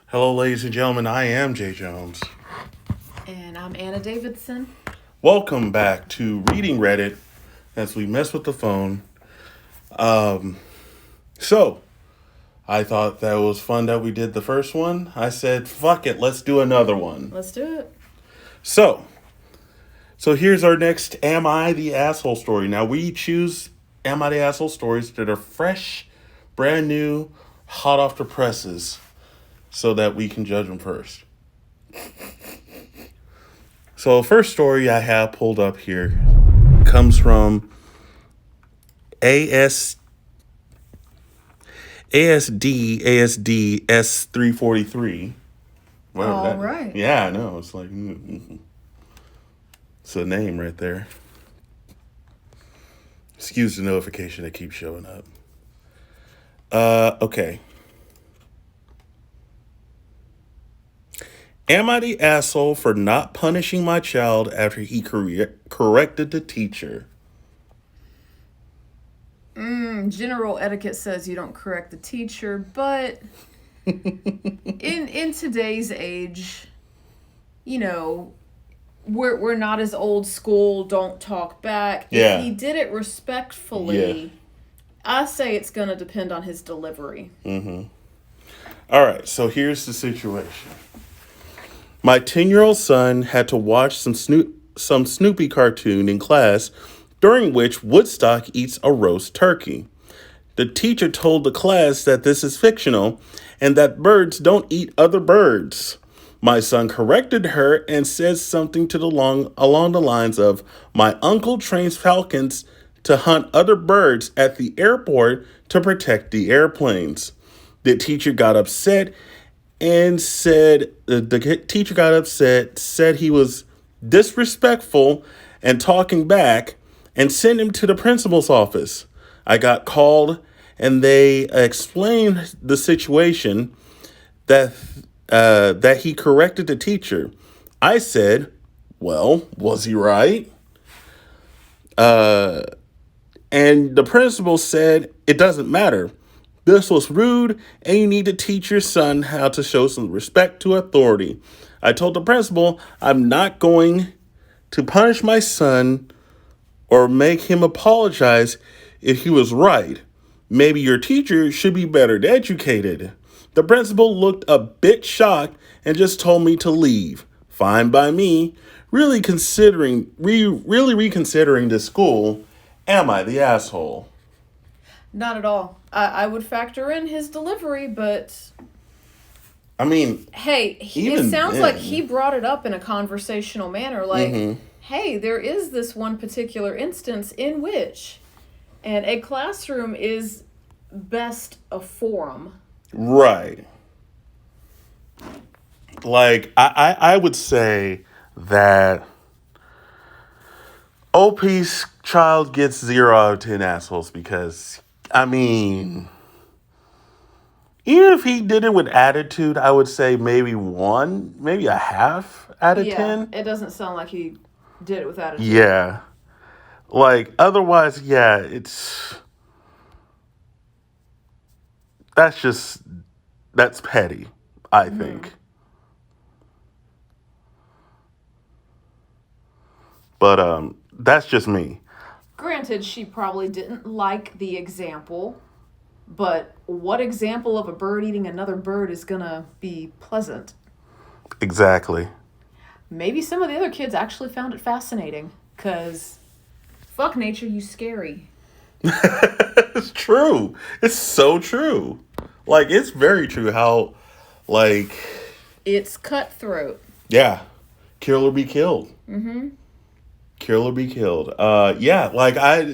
Hello, ladies and gentlemen. I am Jay Jones. And I'm Anna Davidson. Welcome back to Reading Reddit as we mess with the phone. So, I thought that was fun that we did the first one. I said, fuck it, let's do another one. Let's do it. So here's our next Am I the Asshole story. Now, we choose Am I the Asshole stories that are fresh, brand new, hot off the presses so that we can judge them first. So, the first story I have pulled up here comes from ASD S343. All right. Yeah, I know. It's like, it's a name right there. Excuse the notification that keeps showing up. Okay. Am I the asshole for not punishing my child after he corrected the teacher? General etiquette says you don't correct the teacher, but in today's age, you know, we're not as old school. Don't talk back. Yeah. If he did it respectfully, Yeah. I say it's gonna depend on his delivery. All right, so here's the situation. My 10-year-old son had to watch some Snoopy cartoon in class, during which Woodstock eats a roast turkey. The teacher told the class that this is fictional and that birds don't eat other birds. My son corrected her and said something along the lines of, "My uncle trains falcons to hunt other birds at the airport to protect the airplanes." The teacher got upset and said said he was disrespectful and talking back and sent him to the principal's office. I got called and they explained the situation that he corrected the teacher. I said, "Well, was he right?" And the principal said, "It doesn't matter. This was rude, and you need to teach your son how to show some respect to authority." I told the principal I'm not going to punish my son or make him apologize if he was right. Maybe your teacher should be better educated. The principal looked a bit shocked and just told me to leave. Fine by me. Really reconsidering this school. Am I the asshole? Not at all. I would factor in his delivery, but I mean, hey, it sounds like he brought it up in a conversational manner. Like, hey, there is this one particular instance in which, and a classroom is best a forum. right. Like, I would say that OP's child gets 0 out of 10 assholes because, I mean, even if he did it with attitude, I would say maybe a half out of 10. It doesn't sound like he did it with attitude. Yeah. Like, otherwise, yeah, that's petty, I think. But, that's just me. Granted, she probably didn't like the example, but what example of a bird eating another bird is gonna be pleasant? Exactly. Maybe some of the other kids actually found it fascinating, because fuck nature, you scary. It's true. It's so true. Like, it's very true how, like... It's cutthroat. Yeah. Kill or be killed. Kill or be killed. Yeah, like, I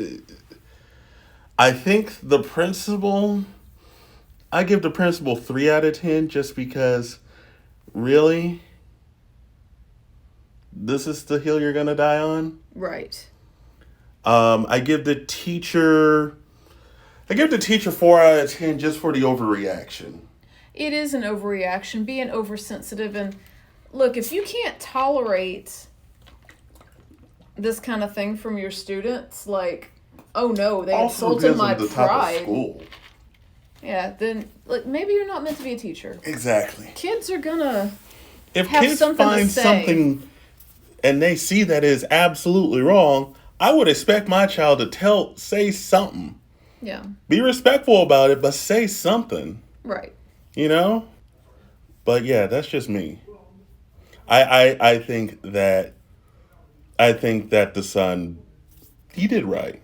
think the principal... I give the principal 3 out of 10 just because, really? This is the hill you're gonna die on? Right. I give the teacher 4 out of 10 just for the overreaction. It is an overreaction, being oversensitive, and look, if you can't tolerate this kind of thing from your students, like, oh no, they Also insulted gives my them the type of pride. school. Yeah, then like maybe you're not meant to be a teacher. Exactly. Kids are gonna If have kids something to find say. something and they see that is absolutely wrong, I would expect my child to say something. Yeah. Be respectful about it, but say something. Right. You know? But yeah, that's just me. I think that the son, he did right.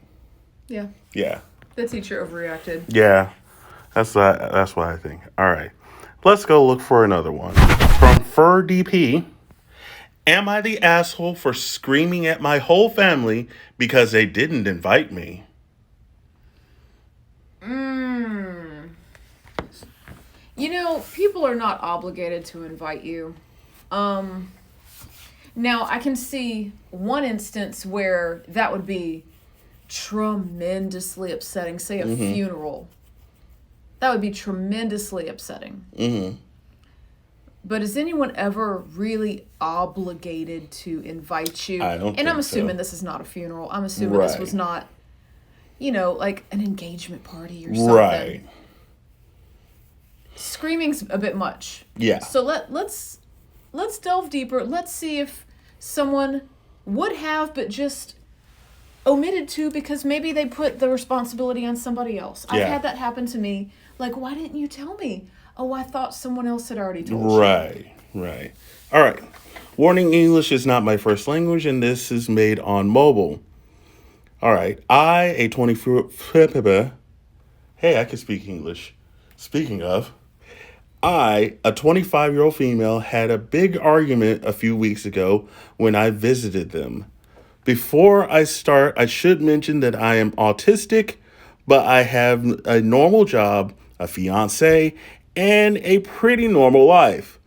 Yeah. Yeah. The teacher overreacted. Yeah. That's what I think. All right. Let's go look for another one. From Fur DP. Am I the asshole for screaming at my whole family because they didn't invite me? You know, people are not obligated to invite you. Now, I can see one instance where that would be tremendously upsetting. Say a funeral. That would be tremendously upsetting. Mm-hmm. But is anyone ever really obligated to invite you? I don't think And I'm assuming so. this is not a funeral. I'm assuming this was not, like an engagement party or something. Right. Screaming's a bit much. Yeah. So let's delve deeper. Let's see if someone would have but just omitted to because maybe they put the responsibility on somebody else. I've had that happen to me. Like, why didn't you tell me? Oh, I thought someone else had already told you. Right. All right. Warning, English is not my first language, and this is made on mobile. All right. I can speak English. Speaking of, a 25-year-old female, had a big argument a few weeks ago when I visited them. Before I start, I should mention that I am autistic, but I have a normal job, a fiance, and a pretty normal life.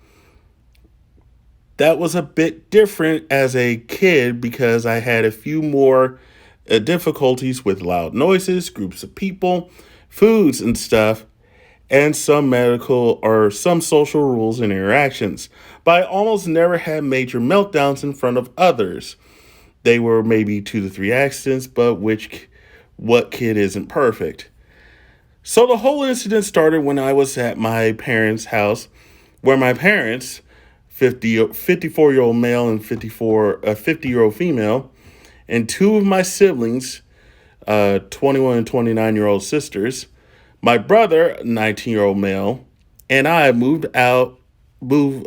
That was a bit different as a kid because I had a few more difficulties with loud noises, groups of people, foods and stuff, and some medical or some social rules and interactions. But I almost never had major meltdowns in front of others. They were maybe 2 to 3 accidents, but what kid isn't perfect? So the whole incident started when I was at my parents' house, where my parents, 54-year-old male and 50-year-old female, and 2 of my siblings, 21 and 29-year-old sisters, my brother, 19-year-old male, and I moved both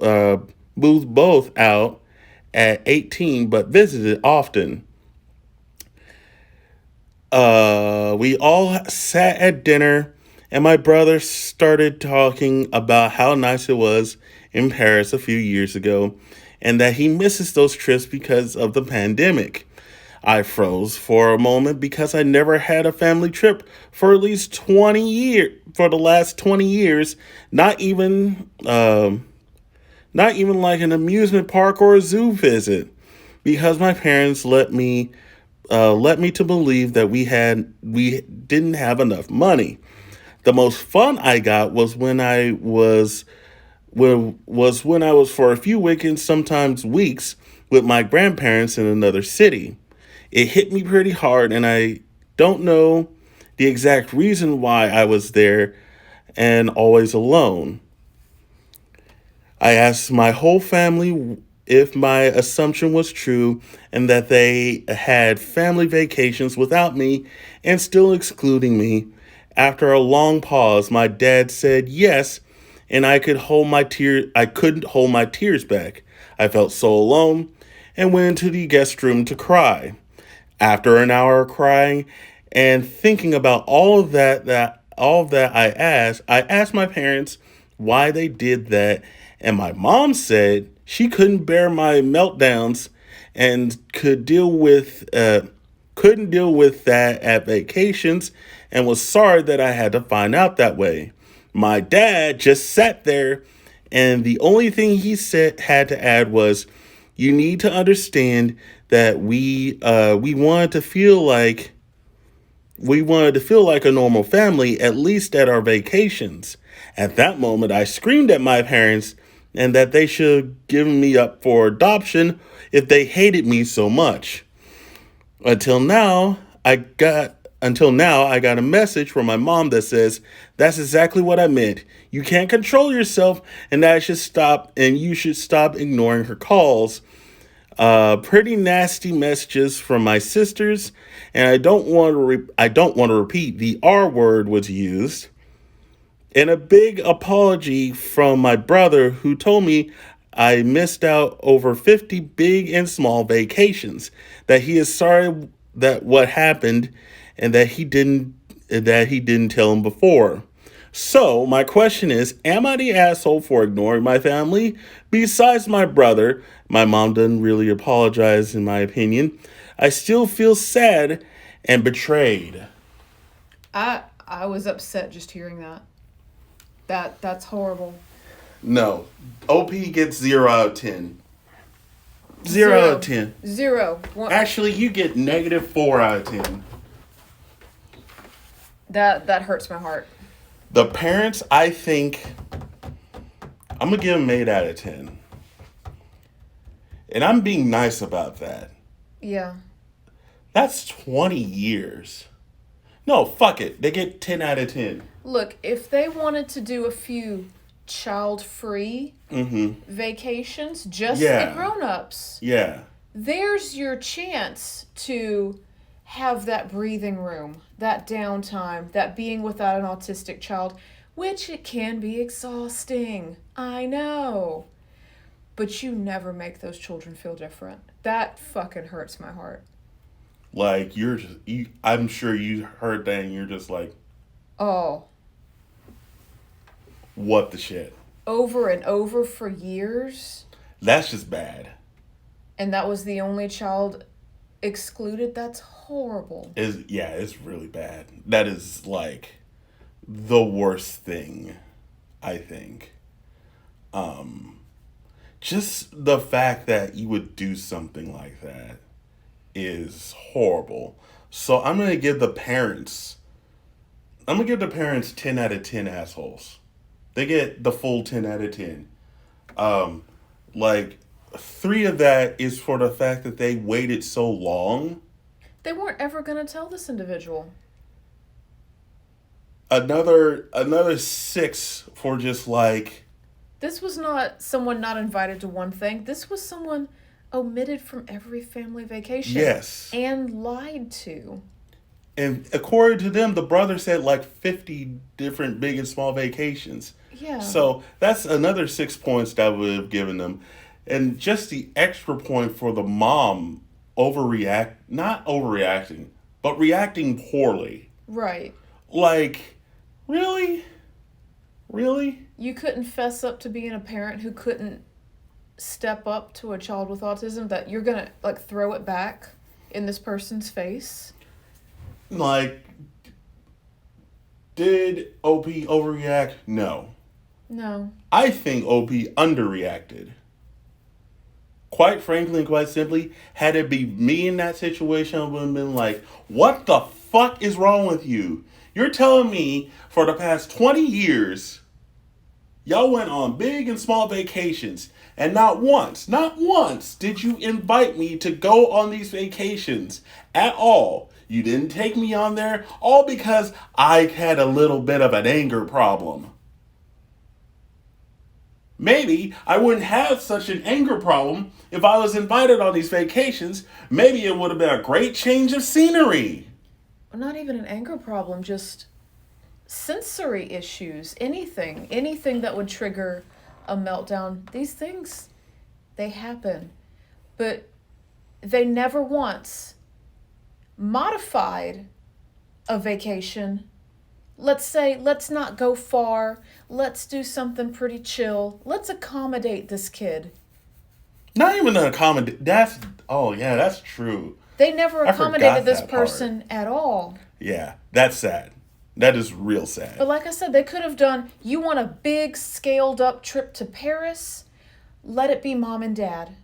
out at 18, but visited often. We all sat at dinner, and my brother started talking about how nice it was in Paris a few years ago, and that he misses those trips because of the pandemic. I froze for a moment because I never had a family trip for at least 20 years, for the last 20 years, not even like an amusement park or a zoo visit, because my parents let me to believe that we didn't have enough money. The most fun I got was when I was for a few weekends, sometimes weeks, with my grandparents in another city. It hit me pretty hard, and I don't know the exact reason why I was there and always alone. I asked my whole family if my assumption was true and that they had family vacations without me and still excluding me. After a long pause, my dad said yes, and I couldn't hold my tears back. I felt so alone and went into the guest room to cry. After an hour of crying and thinking about all of that I asked my parents why they did that, and my mom said she couldn't bear my meltdowns and couldn't deal with that at vacations, and was sorry that I had to find out that way. My dad just sat there, and the only thing he had to add was, "You need to understand that we wanted to feel like a normal family, at least at our vacations." At that moment, I screamed at my parents and that they should have given me up for adoption if they hated me so much. Until now, I got until now, I got a message from my mom that says, that's exactly what I meant. You can't control yourself, and that I should stop, and you should stop ignoring her calls. Pretty nasty messages from my sisters, and I don't want to repeat. The R word was used, and a big apology from my brother, who told me I missed out over 50 big and small vacations. That he is sorry that what happened, and that he didn't tell him before. So, my question is, am I the asshole for ignoring my family? Besides my brother, my mom doesn't really apologize in my opinion. I still feel sad and betrayed. I was upset just hearing that. That's horrible. No. OP gets 0 out of 10. 0 out of 10. 0. Actually, you get -4 out of 10. That hurts my heart. The parents, I think, I'm going to give them 8 out of 10. And I'm being nice about that. Yeah. That's 20 years. No, fuck it. They get 10 out of 10. Look, if they wanted to do a few child-free vacations, just the grown-ups. Yeah. There's your chance to have that breathing room, that downtime, that being without an autistic child, which it can be exhausting. I know. But you never make those children feel different. That fucking hurts my heart. Like, I'm sure you heard that and you're just like, oh. What the shit? Over and over for years. That's just bad. And that was the only child excluded? That's horrible. It's really bad. That is, like, the worst thing, I think. Just the fact that you would do something like that is horrible. So I'm going to give the parents 10 out of 10 assholes. They get the full 10 out of 10. Like, 3 of that is for the fact that they waited so long. They weren't ever going to tell this individual. Another 6 for just like... This was not someone not invited to one thing. This was someone omitted from every family vacation. Yes. And lied to. And according to them, the brother said like 50 different big and small vacations. Yeah. So that's another 6 points that I would have given them. And just the extra point for the mom not overreacting, but reacting poorly. Right. Like, really? Really? You couldn't fess up to being a parent who couldn't step up to a child with autism, that you're going to, like, throw it back in this person's face? Like, did OP overreact? No. No. I think OP underreacted. Quite frankly and quite simply, had it be me in that situation, I would have been like, what the fuck is wrong with you? You're telling me for the past 20 years, y'all went on big and small vacations, and not once did you invite me to go on these vacations at all. You didn't take me on there, all because I had a little bit of an anger problem. Maybe I wouldn't have such an anger problem if I was invited on these vacations. Maybe it would have been a great change of scenery. Not even an anger problem, just sensory issues. Anything that would trigger a meltdown. These things, they happen. But they never once modified a vacation. Let's say, let's not go far. Let's do something pretty chill. Let's accommodate this kid. Not even an accommodate. That's true. They never accommodated this person at all. Yeah, that's sad. That is real sad. But like I said, they could have done, you want a big scaled up trip to Paris? Let it be mom and dad.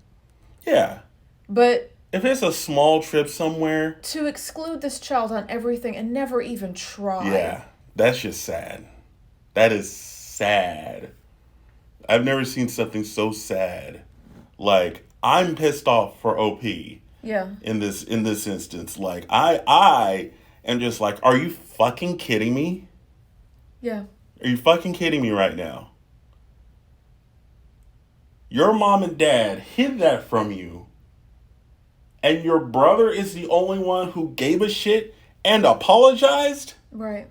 Yeah. But if it's a small trip somewhere. To exclude this child on everything and never even try. Yeah, that's just sad. That is sad. I've never seen something so sad. Like, I'm pissed off for OP. Yeah. In this instance. Like, I and just like, are you fucking kidding me? Yeah. Are you fucking kidding me right now? Your mom and dad hid that from you. And your brother is the only one who gave a shit and apologized? Right.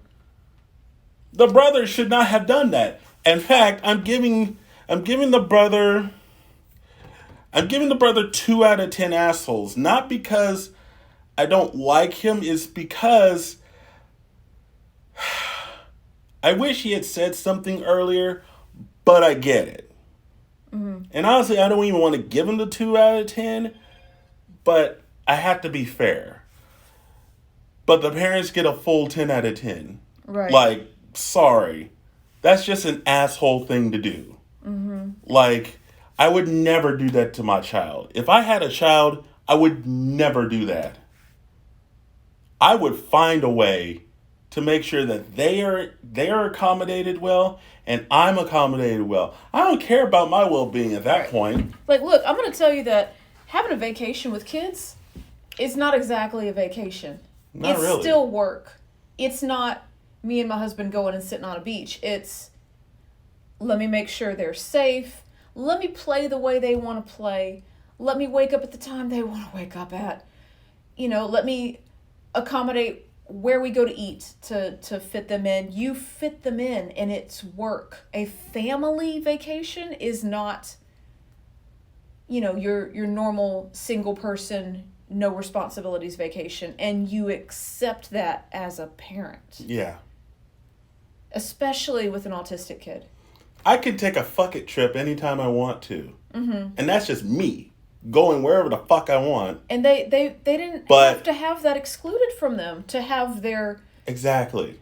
The brother should not have done that. In fact, I'm giving the brother 2 out of 10 assholes. Not because I don't like him, it's because I wish he had said something earlier, but I get it. Mm-hmm. And honestly, I don't even want to give him the 2 out of 10, but I have to be fair. But the parents get a full 10 out of 10. Right. Like, sorry. That's just an asshole thing to do. Mm-hmm. Like, I would never do that to my child. If I had a child, I would never do that. I would find a way to make sure that they are accommodated well and I'm accommodated well. I don't care about my well-being at that point. Like, look, I'm going to tell you that having a vacation with kids is not exactly a vacation. Not it's really. still work. It's not me and my husband going and sitting on a beach. It's, let me make sure they're safe. Let me play the way they want to play. Let me wake up at the time they want to wake up at. Let me accommodate where we go to eat to fit them in. You fit them in, and it's work. A family vacation is not, your normal single person, no responsibilities vacation, and you accept that as a parent. Yeah. Especially with an autistic kid. I can take a fuck it trip anytime I want to. Mm-hmm. And that's just me going wherever the fuck I want. And they didn't have to have that excluded from them to have their... Exactly.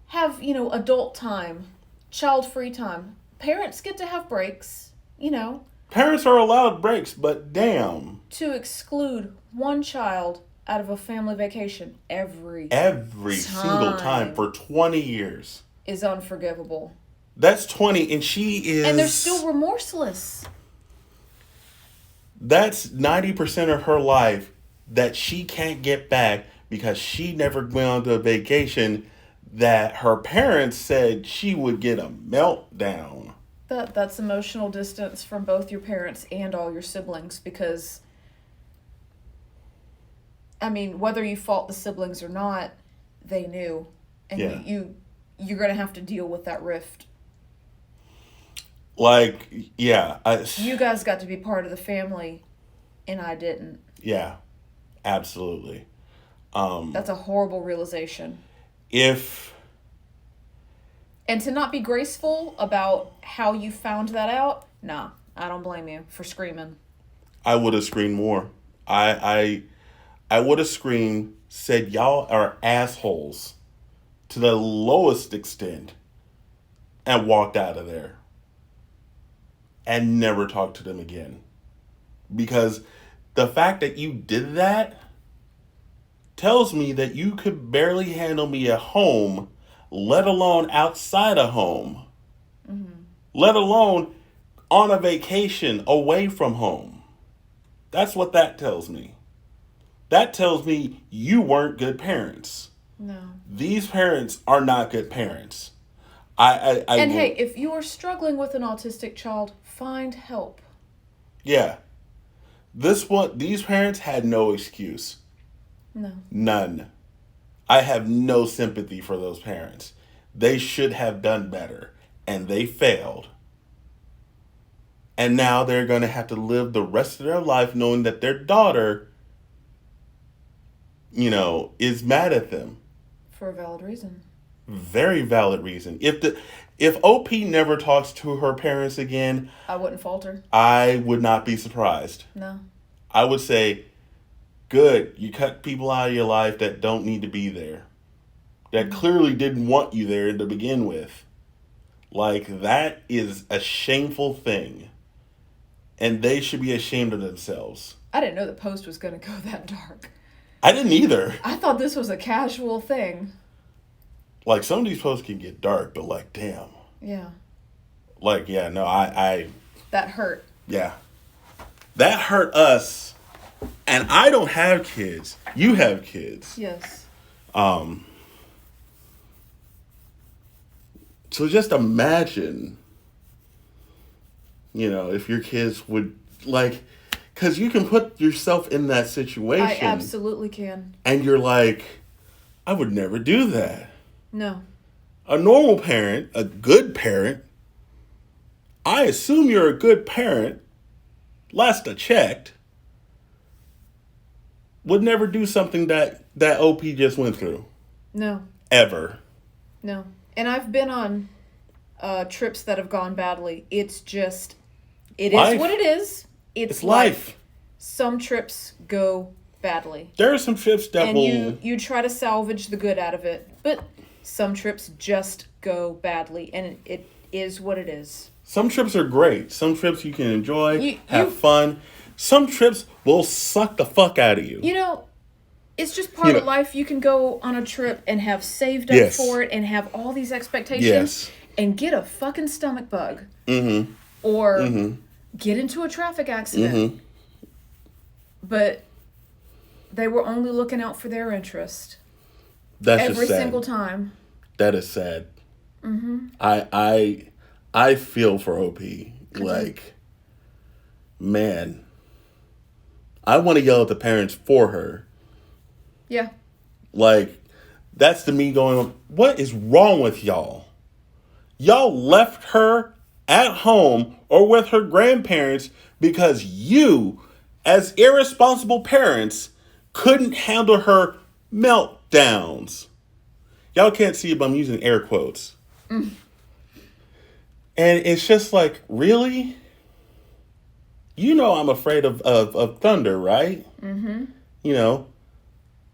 Have, adult time, child-free time. Parents get to have breaks, Parents are allowed breaks, but damn. To exclude one child out of a family vacation every single time for 20 years is unforgivable. That's 20, and she is... And they're still remorseless. That's 90% of her life that she can't get back because she never went on the vacation that her parents said she would get a meltdown. That's emotional distance from both your parents and all your siblings because, whether you fault the siblings or not, they knew. And you're going to have to deal with that rift. Like, yeah. You guys got to be part of the family, and I didn't. Yeah, absolutely. That's a horrible realization. And to not be graceful about how you found that out, nah, I don't blame you for screaming. I would have screamed more. I would have screamed, said y'all are assholes to the lowest extent, and walked out of there. And never talked to them again. Because the fact that you did that tells me that you could barely handle me at home, let alone outside of home. Mm-hmm. Let alone on a vacation away from home. That's what that tells me. That tells me you weren't good parents. No. These parents are not good parents. Hey, if you are struggling with an autistic child, find help. Yeah. These parents had no excuse. No. None. I have no sympathy for those parents. They should have done better, and they failed. And now they're going to have to live the rest of their life knowing that their daughter, is mad at them. For a valid reason. Very valid reason. If OP never talks to her parents again, I wouldn't falter. I would not be surprised. No. I would say, good, you cut people out of your life that don't need to be there. That clearly didn't want you there to begin with. Like, that is a shameful thing. And they should be ashamed of themselves. I didn't know the post was going to go that dark. I didn't either. I thought this was a casual thing. Like, some of these posts can get dark, but like, damn. Yeah. Like, yeah, no, I... That hurt. Yeah. That hurt us. And I don't have kids. You have kids. Yes. So just imagine, if your kids would like, because you can put yourself in that situation. I absolutely can. And you're like, I would never do that. No. A normal parent, a good parent, I assume you're a good parent, last I checked, would never do something that OP just went through. No. Ever. No. And I've been on trips that have gone badly. It's just, it life. Is what it is. It's life. Some trips go badly. There are some trips that and you try to salvage the good out of it, but some trips just go badly, and it is what it is. Some trips are great. Some trips you can enjoy, have fun. Some trips will suck the fuck out of you. It's just part of life. You can go on a trip and have saved up for it and have all these expectations and get a fucking stomach bug. Mm-hmm. Or get into a traffic accident. Mm-hmm. But they were only looking out for their interest. That's every just sad. Single time. That is sad. Mm-hmm. I feel for OP. Like, man, I want to yell at the parents for her. Yeah. Like, that's the me going, what is wrong with y'all? Y'all left her at home or with her grandparents because you, as irresponsible parents, couldn't handle her meltdowns. Y'all can't see it, but I'm using air quotes. Mm. And it's just like, really? I'm afraid of thunder, right? Mm-hmm.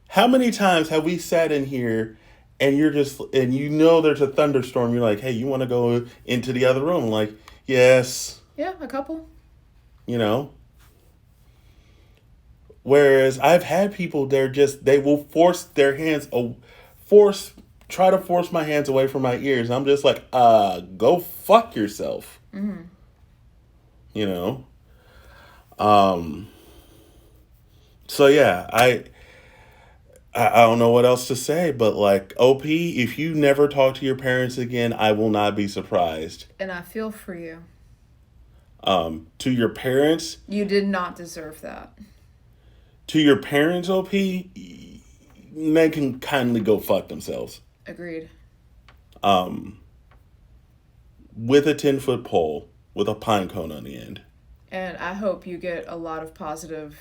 How many times have we sat in here and there's a thunderstorm, you're like, hey, you want to go into the other room? I'm like, yes. Yeah, a couple. Whereas I've had people, they will try to force my hands away from my ears. I'm just like, go fuck yourself. Mm-hmm. So yeah, I don't know what else to say, but like, OP, if you never talk to your parents again, I will not be surprised. And I feel for you. To your parents, you did not deserve that. To your parents, OP, they can kindly go fuck themselves. Agreed. With a 10-foot pole with a pine cone on the end. And I hope you get a lot of positive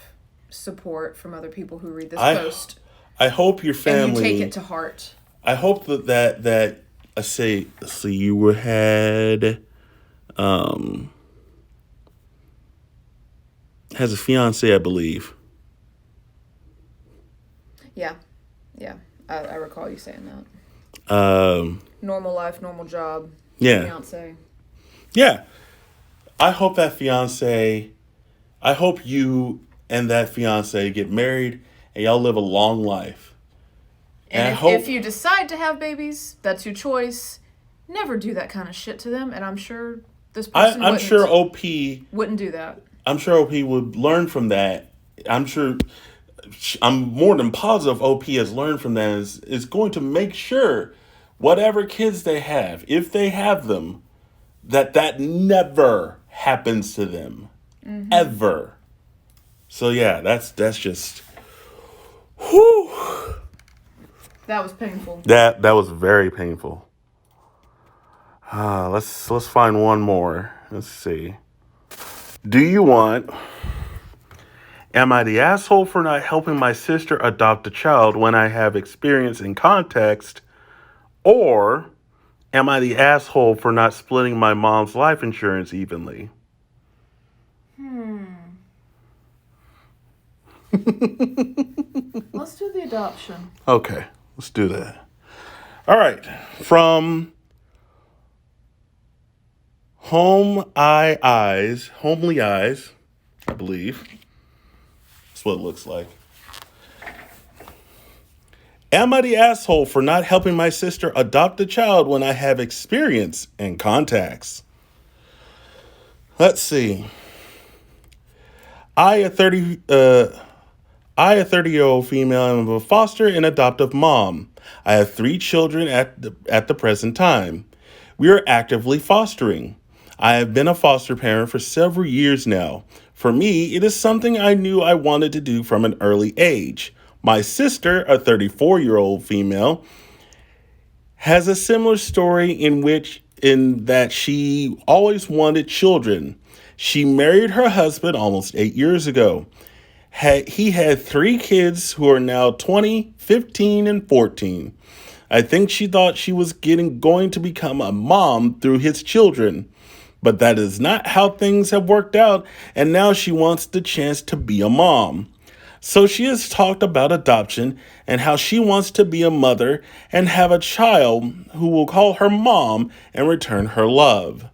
support from other people who read this post. I hope your family... And you take it to heart. I hope that let's see, you had... has a fiance, I believe. Yeah. I recall you saying that. Normal life, normal job. Yeah. Fiance. Yeah. I hope you and that fiance get married and y'all live a long life. And if you decide to have babies, that's your choice. Never do that kind of shit to them. And I'm sure this person I'm sure OP wouldn't do that. I'm sure OP would learn from that. I'm more than positive OP has learned from that, is going to make sure whatever kids they have, if they have them, that never happens to them. Mm-hmm. Ever. So yeah, that's just whew. That was painful. That was very painful. Let's find one more. Let's see. Do you want... Am I the asshole for not helping my sister adopt a child when I have experience and context? Or am I the asshole for not splitting my mom's life insurance evenly? Let's do the adoption. Okay, let's do that. All right. From Homely Eyes, I believe. That's what it looks like. Am I the asshole for not helping my sister adopt a child when I have experience and contacts? Let's see. I, a I, a 30-year-old female, am a foster and adoptive mom. I have 3 children at the present time. We are actively fostering. I have been a foster parent for several years now. For me, it is something I knew I wanted to do from an early age. My sister, a 34-year-old female, has a similar story in that she always wanted children. She married her husband almost 8 years ago. He had 3 kids who are now 20, 15, and 14. I think she thought she was going to become a mom through his children. But that is not how things have worked out, and now she wants the chance to be a mom. So she has talked about adoption and how she wants to be a mother and have a child who will call her mom and return her love.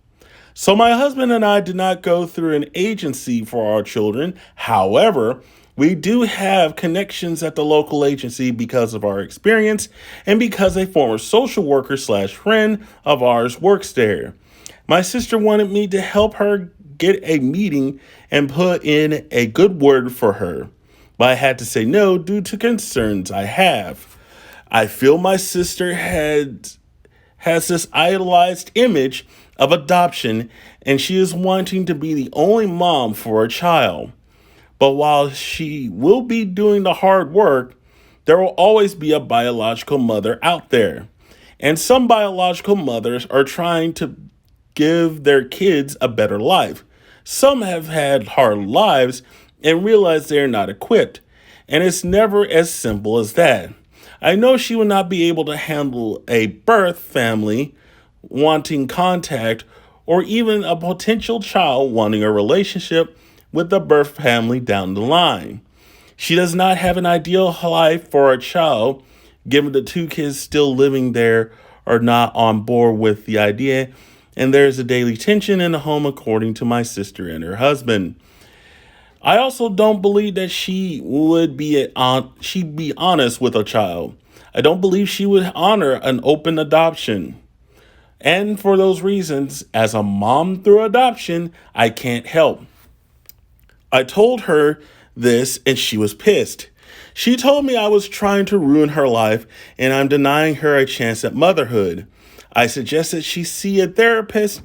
So my husband and I did not go through an agency for our children. However, we do have connections at the local agency because of our experience and because a former social worker / friend of ours works there. My sister wanted me to help her get a meeting and put in a good word for her, but I had to say no due to concerns I have. I feel my sister has this idolized image of adoption, and she is wanting to be the only mom for a child. But while she will be doing the hard work, there will always be a biological mother out there. And some biological mothers are trying to give their kids a better life. Some have had hard lives and realize they're not equipped. And it's never as simple as that. I know she will not be able to handle a birth family wanting contact or even a potential child wanting a relationship with the birth family down the line. She does not have an ideal life for a child, given the 2 kids still living there are not on board with the idea, and there is a daily tension in the home according to my sister and her husband. I also don't believe that she'd be honest with a child. I don't believe she would honor an open adoption. And for those reasons, as a mom through adoption, I can't help. I told her this and she was pissed. She told me I was trying to ruin her life and I'm denying her a chance at motherhood. I suggested she see a therapist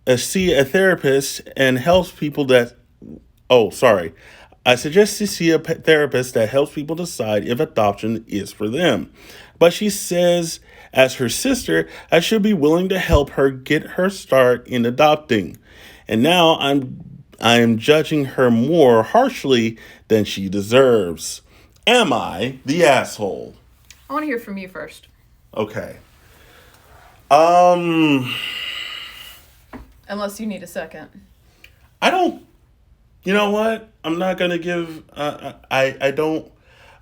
and helps people I suggest she see a therapist that helps people decide if adoption is for them. But she says, as her sister, I should be willing to help her get her start in adopting. And now I am judging her more harshly than she deserves. Am I the asshole? I want to hear from you first. Okay. Unless you need a second. I don't. You know what? I'm not gonna give. I don't.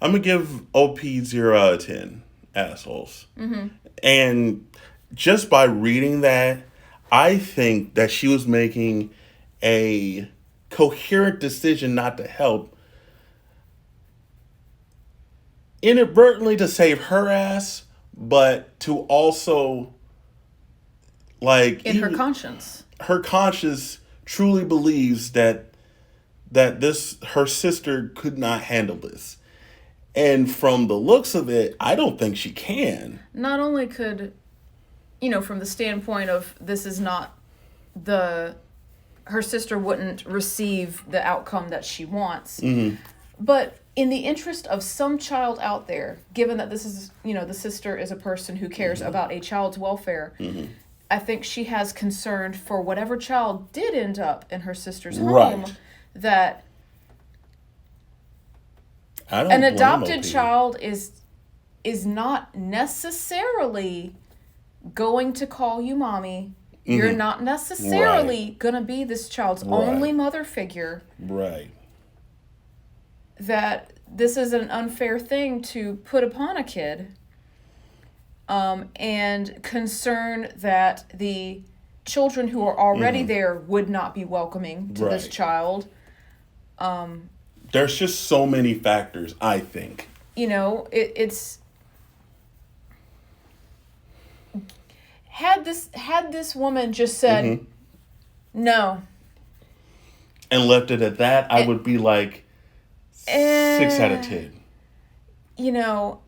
I'm gonna give OP 0 out of 10 assholes. Mm-hmm. And just by reading that, I think that she was making a coherent decision not to help, inadvertently to save her ass, but to also her conscience. Her conscience truly believes that her sister could not handle this. And from the looks of it, I don't think she can. Not only could, from the standpoint of this is not her sister wouldn't receive the outcome that she wants. Mm-hmm. But in the interest of some child out there, given that this is, the sister is a person who cares mm-hmm. about a child's welfare, mm-hmm. I think she has concern for whatever child did end up in her sister's home, that an adopted child is not necessarily going to call you mommy. Mm-hmm. You're not necessarily going to be this child's only mother figure. Right. That this is an unfair thing to put upon a kid. And concern that the children who are already mm-hmm. there would not be welcoming to this child. There's just so many factors, I think. It's had this woman just said mm-hmm. no and left it at that, I would be like, 6 out of 10. You know,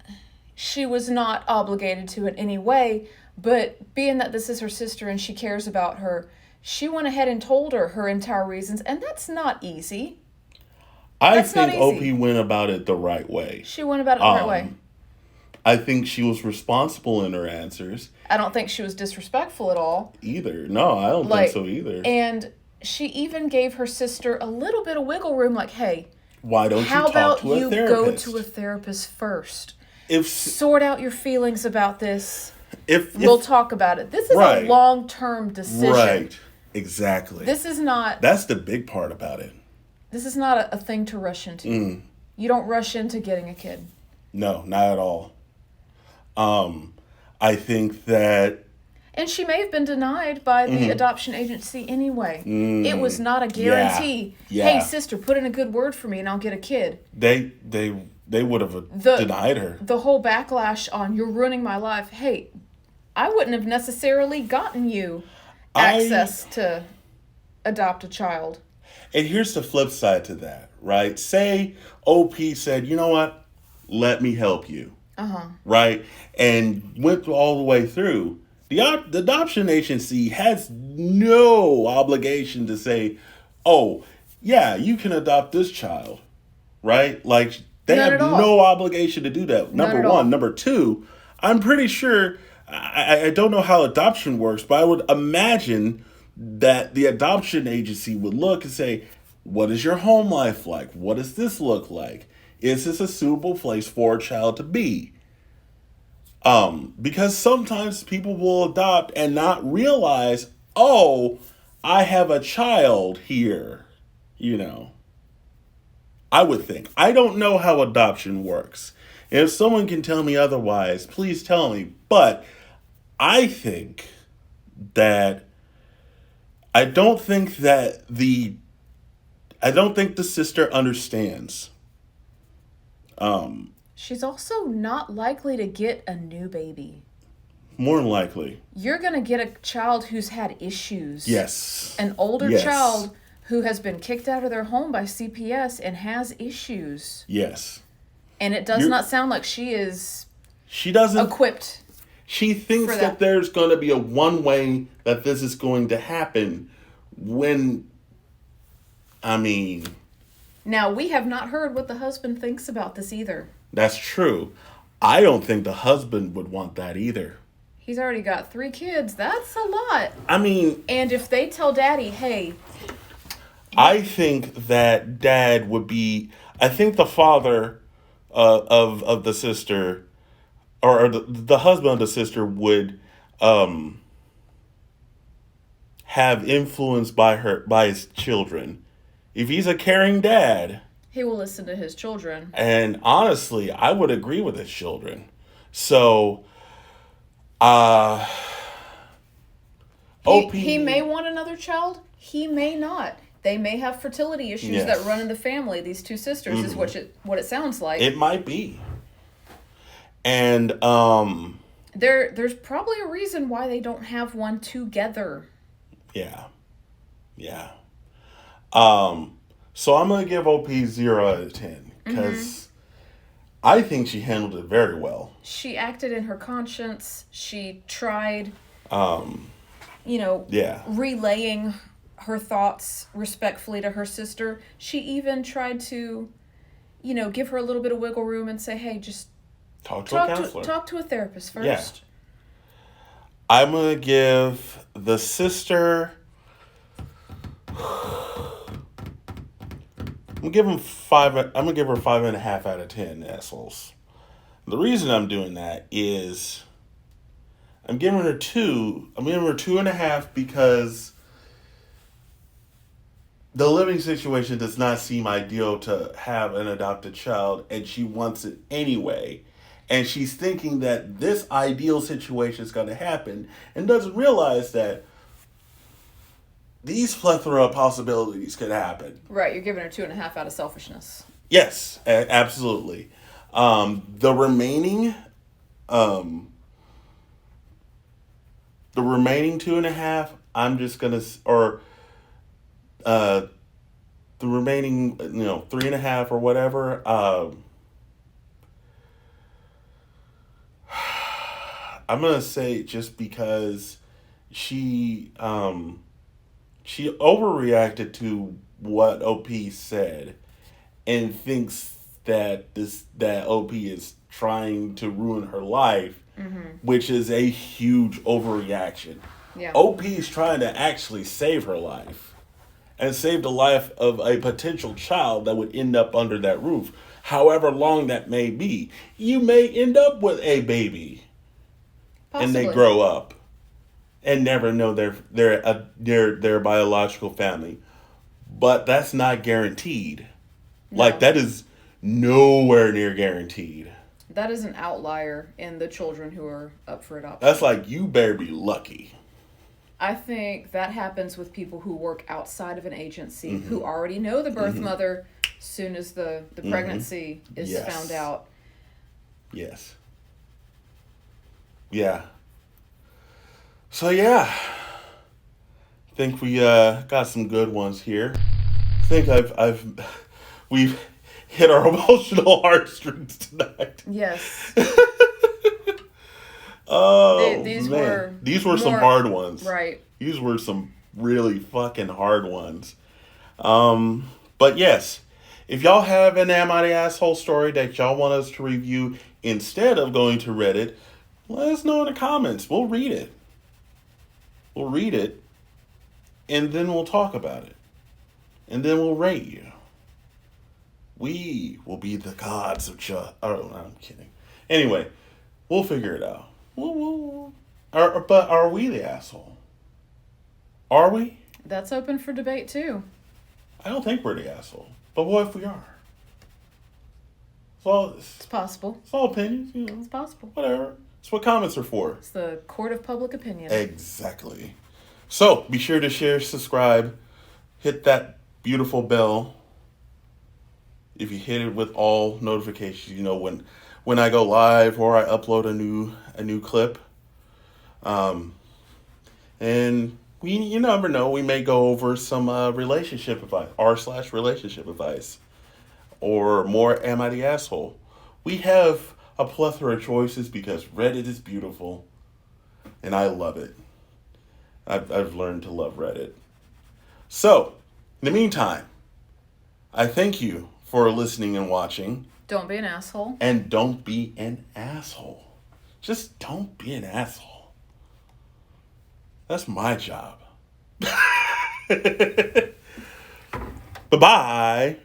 she was not obligated to in any way, but being that this is her sister and she cares about her, she went ahead and told her entire reasons, and that's not easy. I think OP went about it the right way. She went about it the right way. I think she was responsible in her answers. I don't think she was disrespectful at all. Either. No, I don't think so either. And she even gave her sister a little bit of wiggle room, like, hey, why don't you talk to a therapist? How about you go to a therapist first? Sort out your feelings about this. We'll talk about it. This is a long-term decision. Right. Exactly. This is not... That's the big part about it. This is not a thing to rush into. You don't rush into getting a kid. No, not at all. I think that... And she may have been denied by the adoption agency anyway. It was not a guarantee. Yeah. Hey, sister, put in a good word for me and I'll get a kid. They would have denied her. The whole backlash on, you're ruining my life. Hey, I wouldn't have necessarily gotten you access to adopt a child. And here's the flip side to that, right? Say OP said, you know what? Let me help you. Right? And went all the way through. The adoption agency has no obligation to say, oh, yeah, you can adopt this child. Right? Like, they have no obligation to do that. Number one. Number two, I'm pretty sure, I don't know how adoption works, but I would imagine that the adoption agency would look and say, what is your home life like? What does this look like? Is this a suitable place for a child to be? Because sometimes people will adopt and not realize, oh, I have a child here, you know. I would think. I don't know how adoption works. If someone can tell me otherwise, please tell me. But I think that I don't think the sister understands. She's also not likely to get a new baby. More than likely. You're going to get a child who's had issues. Yes. An older child who has been kicked out of their home by CPS and has issues. Yes. And it does not sound like she doesn't equipped. She thinks that there's going to be a one way that this is going to happen when, Now, we have not heard what the husband thinks about this either. That's true. I don't think the husband would want that either. He's already got 3 kids. That's a lot. And if they tell daddy, hey... I think that dad would be... I think the father of the sister, or the husband of the sister would have influence by his children. If he's a caring dad... He will listen to his children. And honestly, I would agree with his children. So, he may want another child. He may not. They may have fertility issues that run in the family. These 2 sisters is what it sounds like. It might be. And there's probably a reason why they don't have one together. Yeah. So I'm going to give OP 0 out of 10 because I think she handled it very well. She acted in her conscience. She tried, relaying her thoughts respectfully to her sister. She even tried to, give her a little bit of wiggle room and say, hey, just talk to a counselor. Talk to a therapist first. Yeah. I'm going to give the sister... I'm gonna give her 5.5 out of 10 assholes. The reason I'm doing that is I'm giving her 2. I'm giving her 2.5 because the living situation does not seem ideal to have an adopted child, and she wants it anyway. And she's thinking that this ideal situation is going to happen and doesn't realize that these plethora of possibilities could happen. Right, you're giving her 2.5 out of selfishness. Yes, absolutely. The remaining 2.5, I'm just gonna, the remaining, 3.5 or whatever, I'm gonna say just because she she overreacted to what OP said and thinks that OP is trying to ruin her life, which is a huge overreaction. Yeah. OP is trying to actually save her life and save the life of a potential child that would end up under that roof. However long that may be, you may end up with a baby and they Possibly. grow up and never know their biological family. But that's not guaranteed. No. Like, that is nowhere near guaranteed. That is an outlier in the children who are up for adoption. That's like, you better be lucky. I think that happens with people who work outside of an agency who already know the birth mother soon as the pregnancy is found out. Yes. Yeah. So yeah, I think we got some good ones here. I think we've hit our emotional heartstrings tonight. Yes. Oh, these were some more, hard ones. Right. These were some really fucking hard ones. But yes, if y'all have an Am I the Asshole story that y'all want us to review instead of going to Reddit, let us know in the comments. We'll read it. We'll read it, and then we'll talk about it. And then we'll rate you. We will be the gods of Oh, I'm kidding. Anyway, we'll figure it out. But are we the asshole? Are we? That's open for debate, too. I don't think we're the asshole. But what if we are? It's possible. It's all opinions, It's possible. Whatever. It's what comments are for. It's the court of public opinion. Exactly. So, be sure to share, subscribe, hit that beautiful bell. If you hit it with all notifications, when I go live or I upload a new clip. And you never know, we may go over some relationship advice, r/relationship advice, or more Am I the Asshole. We have a plethora of choices because Reddit is beautiful, and I love it. I've learned to love Reddit. So, in the meantime, I thank you for listening and watching. Don't be an asshole. And don't be an asshole. Just don't be an asshole. That's my job. Bye-bye.